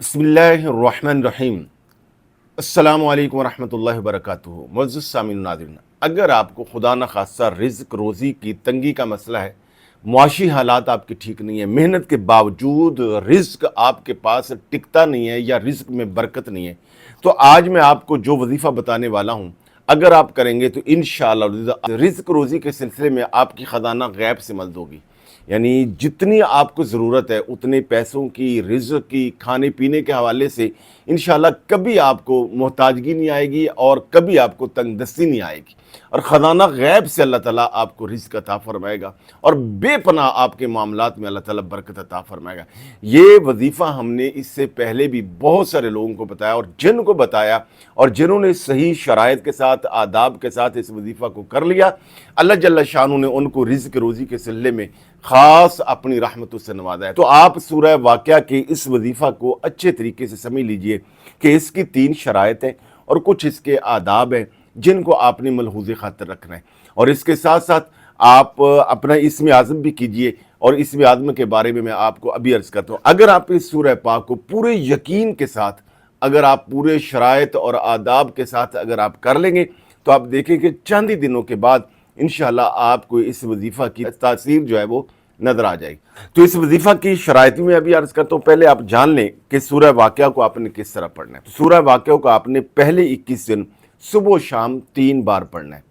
बिस्मिल्लाहिर्रहमानिर्रहीम। अस्सलामु अलैकुम वरहमतुल्लाहि वबरकातुहू। मुअज़्ज़ज़ सामीन नाज़रीन, अगर आपको खुदा न खास्ता रिज़्क़ रोज़ी की तंगी का मसला है, मुआशी हालात आपके ठीक नहीं है, मेहनत के बावजूद रिज़्क़ आपके पास टिकता नहीं है या रिज़्क़ में बरकत नहीं है, तो आज मैं आपको जो वजीफ़ा बताने वाला हूँ, अगर आप करेंगे तो इंशाअल्लाह रिज़्क़ रोज़ी के सिलसिले में आपकी ख़जाना गैब से मदद होगी। यानी जितनी आपको ज़रूरत है उतने पैसों की, रिज़्क़ की, खाने पीने के हवाले से इंशाअल्लाह कभी आपको मोहताजगी नहीं आएगी और कभी आपको तंगदस्ती नहीं आएगी, और ख़ज़ाना गैब से अल्लाह ताला आपको रिज़्क़ अता फ़रमाएगा और बेपनाह आपके मामलात में अल्लाह ताला बरकत अता फ़रमाएगा। ये वजीफ़ा हमने इससे पहले भी बहुत सारे लोगों को बताया, और जिनको बताया और जिन्होंने सही शराइत के साथ, आदाब के साथ इस वजीफ़ा को कर लिया, अल्लाह जल्ल शानु ने उनको रिज़्क़ रोज़ी के सिलसिले में ख़ास अपनी रहमतों से नवाजा है। तो आप सूरह वाक़िया के इस वजीफ़ा को अच्छे तरीके से समझ लीजिए कि इसकी 3 शराइत हैं और कुछ इसके आदाब हैं जिनको आपने मलहूज़ ख़ातिर रखना है, और इसके साथ साथ आप अपना इस्म आज़म भी कीजिए। और इस्म आज़म के बारे में मैं आपको अभी अर्ज़ करता हूँ, अगर आप इस सूरह पाक को पूरे यकीन के साथ, अगर आप पूरे शराइत और आदाब के साथ अगर आप कर लेंगे, तो आप देखेंगे चंद ही दिनों के बाद इंशाअल्लाह आपको इस वजीफ़ा की तासीर जो है वो नज़र आ जाएगी। तो इस वजीफ़ा की शराइत में अभी अर्ज़ करता हूँ, पहले आप जान लें कि सूरह वाक़िया को आपने किस तरह पढ़ना है। तो सूरह वाक़िया को आपने पहले 21 दिन सुबह शाम 3 बार पढ़ना है,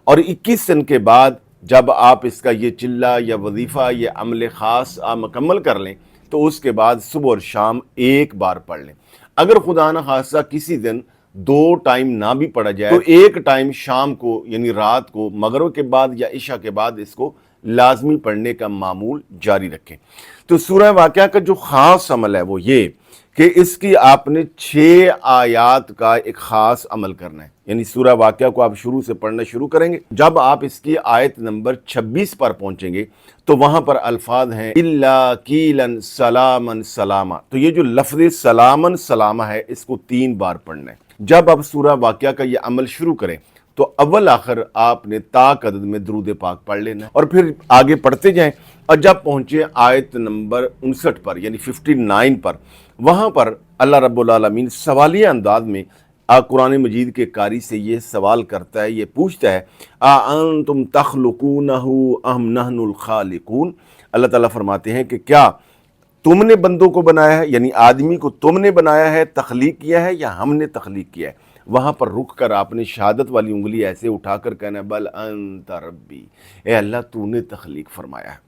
और 21 दिन के बाद जब आप इसका ये चिल्ला या वजीफ़ा या अमल ख़ास आप मुकम्मल कर लें, तो उसके बाद सुबह और शाम 1 बार पढ़ लें। अगर खुदा न खास्ता किसी दिन 2 टाइम ना भी पढ़ा जाए, तो 1 टाइम शाम को यानी रात को मगरिब के बाद या इशा के बाद इसको लाजमी पढ़ने का मामूल जारी रखें। तो सूरह वाक़िया का जो ख़ास अमल है वो ये कि इसकी आपने 6 आयात का एक ख़ास अमल करना है। यानी सूरह वाक़िया को आप शुरू से पढ़ना शुरू करेंगे, जब आप इसकी आयत नंबर 26 पर पहुँचेंगे तो वहाँ पर अल्फाज हैं इल्ला कीलन सलामन सलामा। तो ये जो लफ्ज़ सलामन सलामा है, इसको 3 बार पढ़ना है। जब आप सूरह वाक़िया का ये अमल शुरू करें तो अव्वल आखिर आपने ताक अदद में दरूद पाक पढ़ लेना है, और फिर आगे पढ़ते जाएं, और जब पहुँचे आयत नंबर 59 पर यानी 59 पर, वहाँ पर अल्लाह रब्बुल आलमीन सवालिया अंदाज में कुरान मजीद के कारी से ये सवाल करता है, ये पूछता है आ अंतुम तख्लुकूनहु अम नहनुल खालिकून। अल्लाह ताला फरमाते हैं कि क्या तुमने बंदों को बनाया है, यानी आदमी को तुमने बनाया है, तख्लीक किया है, या हमने तख्लीक किया है। वहाँ पर रुक कर आपने शहादत वाली उंगली ऐसे उठाकर कहना बल अंत रब्बी, ए अल्लाह तूने तख्लीक फरमाया है।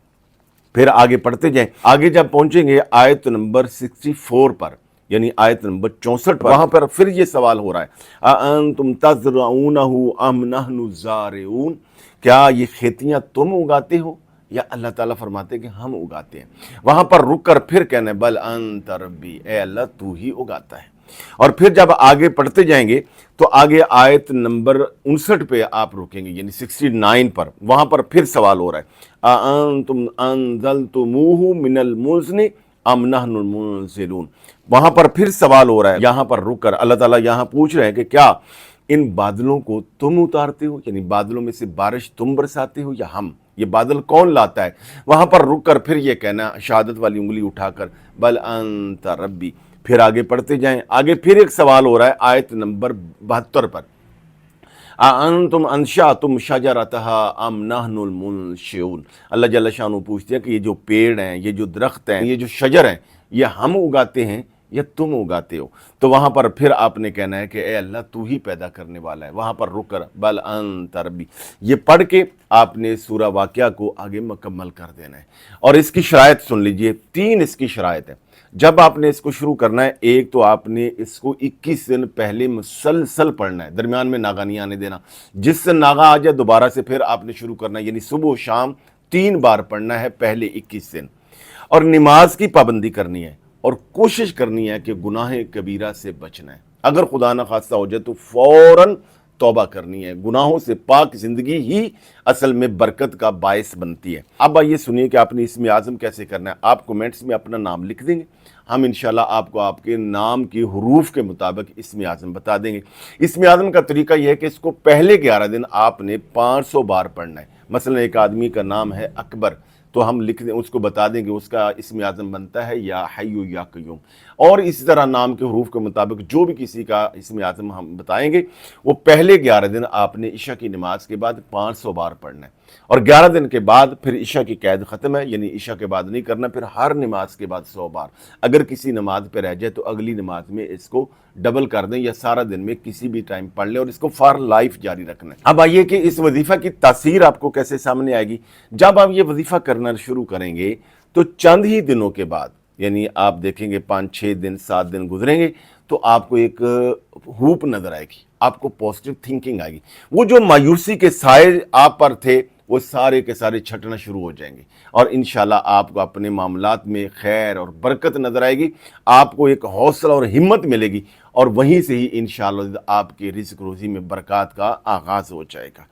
फिर आगे पढ़ते जाएं, आगे जब पहुँचेंगे आयत नंबर 64 पर यानी आयत नंबर 64 पर, वहाँ पर फिर ये सवाल हो रहा है अंतुम तज़रऊनहु अम नहनु ज़ारिऊन, क्या ये खेतियाँ तुम उगाते हो या अल्लाह ताला फरमाते हैं कि हम उगाते हैं। वहाँ पर रुक कर फिर कहना बल अंत रब्बी, ए अल्लाह तू ही उगाता है। और फिर जब आगे पढ़ते जाएंगे तो आगे आयत नंबर 59 पे आप रुकेंगे यानी 69 पर, वहाँ पर फिर सवाल हो रहा है अंतुम अंज़लतुमूहु मिनल मुज़्नि अम नहनुल मुनज़िलून। वहाँ पर फिर सवाल हो रहा है, यहाँ पर रुक कर अल्लाह ताला यहाँ पूछ रहे हैं कि क्या इन बादलों को तुम उतारते हो, यानी बादलों में से बारिश तुम बरसाते हो या हम, ये बादल कौन लाता है। वहाँ पर रुक कर फिर ये कहना शहादत वाली उंगली उठाकर बल अंत रब्बी। फिर आगे पढ़ते जाएं, आगे फिर एक सवाल हो रहा है आयत नंबर 72 पर अंतुम अंशातुम शजरतहा अम नहनुल मुनशिऊन। अल्लाह जल्ल शानु पूछते हैं कि ये जो पेड़ हैं, ये जो दरख्त हैं, ये जो शजर हैं, ये हम उगाते हैं या तुम उगाते हो। तो वहाँ पर फिर आपने कहना है कि ए अल्लाह तू ही पैदा करने वाला है। वहाँ पर रुक कर बल अंत रब्बी, ये पढ़ के आपने सूरह वाक़िया को आगे मुकम्मल कर देना है। और इसकी शराइत सुन लीजिए, 3 इसकी शराइत है जब आपने इसको शुरू करना है। एक तो आपने इसको 21 दिन पहले मुसलसल पढ़ना है, दरमियान में नागा नहीं आने देना। जिससे नागा आ जाए दोबारा से फिर आपने शुरू करना है, यानी सुबह शाम 3 बार पढ़ना है पहले 21 दिन। और नमाज की पाबंदी करनी है और कोशिश करनी है कि गुनाह कबीरा से बचना है। अगर खुदा न खास्ता हो जाए तो फ़ौरन तौबा करनी है। गुनाहों से पाक ज़िंदगी ही असल में बरकत का बायस बनती है। अब आइए सुनिए कि आपने इस्म आज़म कैसे करना है। आप कमेंट्स में अपना नाम लिख देंगे, हम इंशाल्लाह आपको आपके नाम की हरूफ के मुताबिक इस्म आज़म बता देंगे। इस्म आज़म का तरीका यह है कि इसको पहले 11 दिन आपने 500 बार पढ़ना है। मसलन एक आदमी का नाम है अकबर, تو ہم لکھ دیں، اس کو بتا دیں کہ اس کا اسم اعظم بنتا ہے یا حی یا قیوم، اور اسی طرح نام کے حروف کے مطابق جو بھی کسی کا اسم اعظم ہم بتائیں گے، وہ پہلے 11 دن آپ نے عشاء کی نماز کے بعد 500 بار پڑھنا ہے، اور 11 دن کے بعد پھر عشاء کی قید ختم ہے، یعنی عشاء کے بعد نہیں کرنا، پھر ہر نماز کے بعد 100 بار۔ اگر کسی نماز پہ رہ جائے تو اگلی نماز میں اس کو ڈبل کر دیں، یا سارا دن میں کسی بھی ٹائم پڑھ لیں، اور اس کو فار لائف جاری رکھنا ہے۔ اب آئیے کہ اس وظیفہ کی تاثیر آپ کو کیسے سامنے آئے گی۔ جب آپ یہ وظیفہ کرنا شروع کریں گے تو چند ہی دنوں کے بعد، یعنی آپ دیکھیں گے 5-6 دن 7 دن گزریں گے تو آپ کو ایک ہوپ نظر آئے گی، آپ کو پازیٹیو تھنکنگ آئے گی، وہ جو مایوسی کے سائے آپ پر تھے وہ سارے کے سارے چھٹنا شروع ہو جائیں گے، اور انشاءاللہ آپ کو اپنے معاملات میں خیر اور برکت نظر آئے گی، آپ کو ایک حوصلہ اور ہمت ملے گی، اور وہیں سے ہی انشاءاللہ آپ کے رزق روزی میں برکات کا آغاز ہو جائے گا۔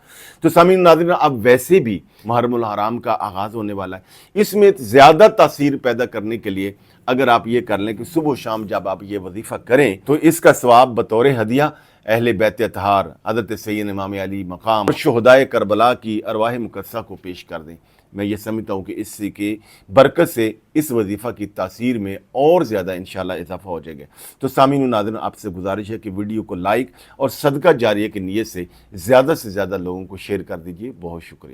تو سامعین ناظرین، اب ویسے بھی محرم الحرام کا آغاز ہونے والا ہے، اس میں زیادہ تاثیر پیدا کرنے کے لیے اگر آپ یہ کر لیں کہ صبح و شام جب آپ یہ وظیفہ کریں تو اس کا ثواب بطور ہدیہ اہل بیت اطہار، حضرت سید امام علی مقام اور شہدائے کربلا کی ارواح مقدسہ کو پیش کر دیں۔ میں یہ سمجھتا ہوں کہ اس سے کی برکت سے اس وظیفہ کی تاثیر میں اور زیادہ انشاءاللہ اضافہ ہو جائے گا۔ تو سامعین و ناظرین، آپ سے گزارش ہے کہ ویڈیو کو لائک اور صدقہ جاریہ کی نیت سے زیادہ لوگوں کو شیئر کر دیجیے۔ بہت شکریہ۔